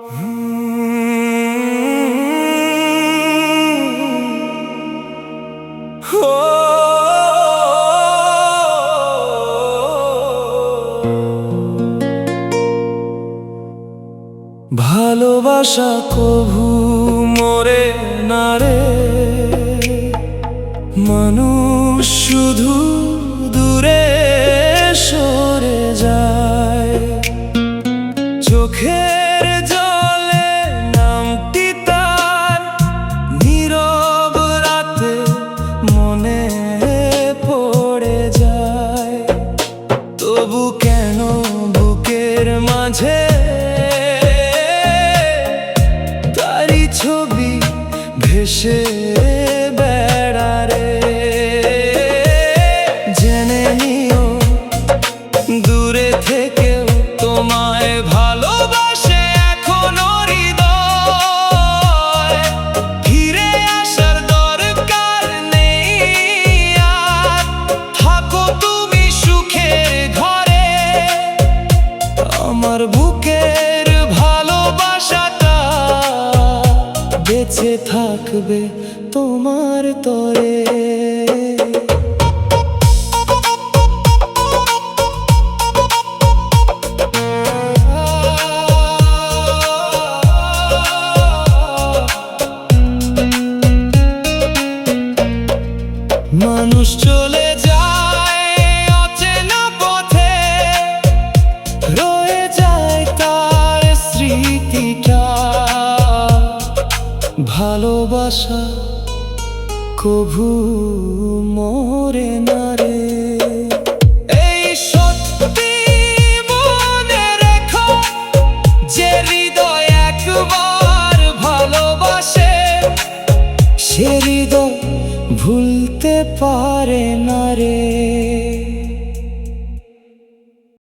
ভালোবাসা কভু মরে না রে, মানুষ শুধু দূরে সরে যায়। চোখের জলে নামটি তার নীরব রাতে মনে পড়ে যায়। তবু কেন বুকের মাঝে তারি ছবি ভেসে বেড়ারে। জেনে নিও দূরে থেকেও তোমায় ভালোবাসে এখনো হৃদয়। ফিরে আসার দরকার নেই আর, থাকো তুমি সুখের ঘরে। আমার বুকের ভালোবাসাটা বেঁচে থাকবে তোমার তরে। মানুষ চলে যায় অচেনা পথে, রয়ে যায় তার স্মৃতিটা। ভালোবাসা কভু মরে না রে। এই সত্যি মনে রেখো, যে হৃদয় একবার ভালোবাসে সে হৃদয় ভুলতে পারে না রে।